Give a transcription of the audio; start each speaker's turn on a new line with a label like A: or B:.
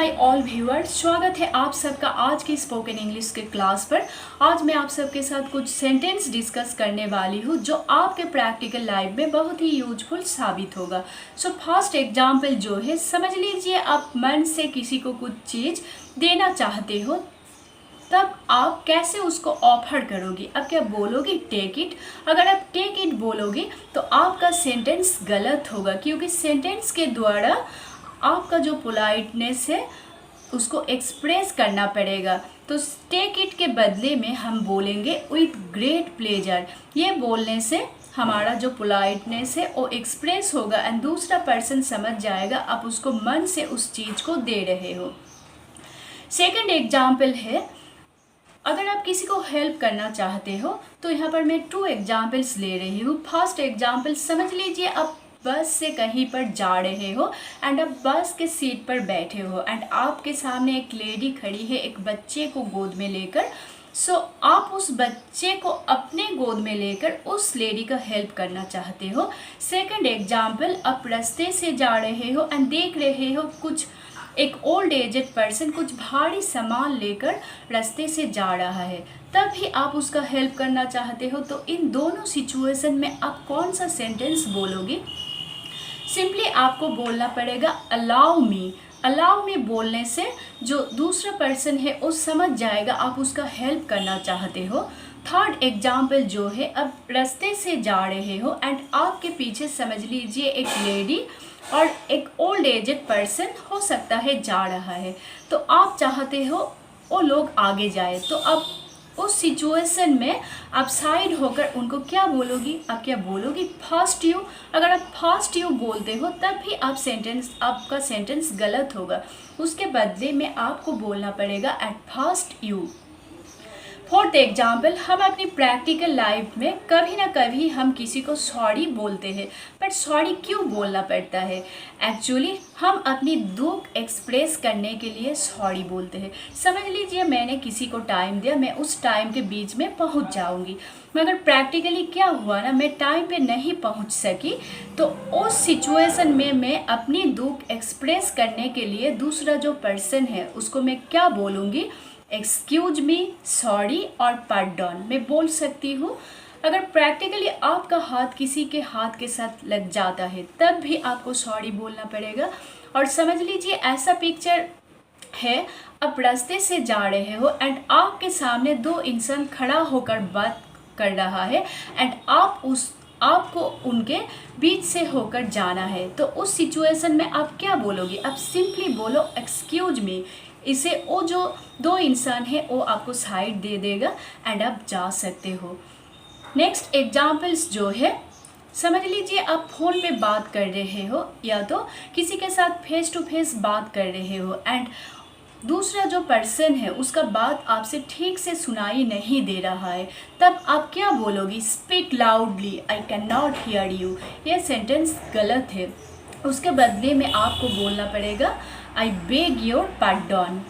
A: My all viewers, स्वागत है आप सबका आज की स्पोकन इंग्लिश के क्लास पर। आज मैं आप सबके साथ कुछ सेंटेंस डिस्कस करने वाली हूँ जो आपके प्रैक्टिकल लाइफ में बहुत ही यूजफुल साबित होगा। सो फर्स्ट एग्जाम्पल जो है, समझ लीजिए आप मन से किसी को कुछ चीज़ देना चाहते हो, तब आप कैसे उसको ऑफर करोगे। अब क्या बोलोगे? Take it. अगर आप टेक इट बोलोगे तो आपका सेंटेंस गलत होगा, क्योंकि सेंटेंस के द्वारा आपका जो पोलाइटनेस है उसको एक्सप्रेस करना पड़ेगा। तो टेक इट के बदले में हम बोलेंगे विथ ग्रेट प्लेजर। ये बोलने से हमारा जो पोलाइटनेस है वो एक्सप्रेस होगा एंड दूसरा पर्सन समझ जाएगा आप उसको मन से उस चीज़ को दे रहे हो। सेकंड एग्जाम्पल है, अगर आप किसी को हेल्प करना चाहते हो तो यहाँ पर मैं 2 एग्जाम्पल्स ले रही हूँ। फर्स्ट एग्जाम्पल, समझ लीजिए आप बस से कहीं पर जा रहे हो एंड आप बस के सीट पर बैठे हो एंड आपके सामने एक लेडी खड़ी है एक बच्चे को गोद में लेकर। सो आप उस बच्चे को अपने गोद में लेकर उस लेडी का हेल्प करना चाहते हो। सेकंड एग्जाम्पल, आप रास्ते से जा रहे हो एंड देख रहे हो कुछ एक ओल्ड एजेड पर्सन कुछ भारी सामान लेकर रास्ते से जा रहा है, तब भी आप उसका हेल्प करना चाहते हो। तो इन दोनों सिचुएशन में आप कौन सा सेंटेंस बोलोगे? सिंपली आपको बोलना पड़ेगा अलाउ मी। अलाउ मी बोलने से जो दूसरा पर्सन है वो समझ जाएगा आप उसका हेल्प करना चाहते हो। थर्ड एग्जाम्पल जो है, अब रास्ते से जा रहे हो एंड आपके पीछे समझ लीजिए एक लेडी और एक ओल्ड एजेड पर्सन हो सकता है जा रहा है, तो आप चाहते हो वो लोग आगे जाए। तो अब उस सिचुएशन में आप साइड होकर उनको क्या बोलोगी? आप क्या बोलोगी? First you. अगर आप फर्स्ट यू बोलते हो तब भी आपका सेंटेंस गलत होगा। उसके बदले में आपको बोलना पड़ेगा at first you. Fourth example, हम अपनी प्रैक्टिकल लाइफ में कभी ना कभी हम किसी को सॉरी बोलते हैं, बट सॉरी क्यों बोलना पड़ता है? एक्चुअली हम अपनी दुख एक्सप्रेस करने के लिए सॉरी बोलते हैं। समझ लीजिए मैंने किसी को टाइम दिया, मैं उस टाइम के बीच में पहुंच जाऊंगी, मगर प्रैक्टिकली क्या हुआ ना, मैं टाइम पे नहीं पहुंच सकी। तो उस सिचुएशन में मैं अपनी दुख एक्सप्रेस करने के लिए दूसरा जो पर्सन है उसको मैं क्या बोलूँगी? एक्सक्यूज मी, सॉरी और पार्डन मैं बोल सकती हूँ। अगर प्रैक्टिकली आपका हाथ किसी के हाथ के साथ लग जाता है तब भी आपको सॉरी बोलना पड़ेगा। और समझ लीजिए ऐसा पिक्चर है, आप रास्ते से जा रहे हो एंड आपके सामने 2 इंसान खड़ा होकर बात कर रहा है एंड आपको उनके बीच से होकर जाना है। तो उस सिचुएशन में आप क्या बोलोगे? आप सिंपली बोलो एक्सक्यूज मी। इसे वो जो 2 इंसान है वो आपको साइड दे देगा एंड आप जा सकते हो। नेक्स्ट एग्जाम्पल्स जो है, समझ लीजिए आप फ़ोन पे बात कर रहे हो या तो किसी के साथ फेस टू फेस बात कर रहे हो एंड दूसरा जो पर्सन है उसका बात आपसे ठीक से सुनाई नहीं दे रहा है, तब आप क्या बोलोगी? Speak loudly, I can not hear you. यह सेंटेंस गलत है। उसके बदले में आपको बोलना पड़ेगा आई बेग योर पार्डन।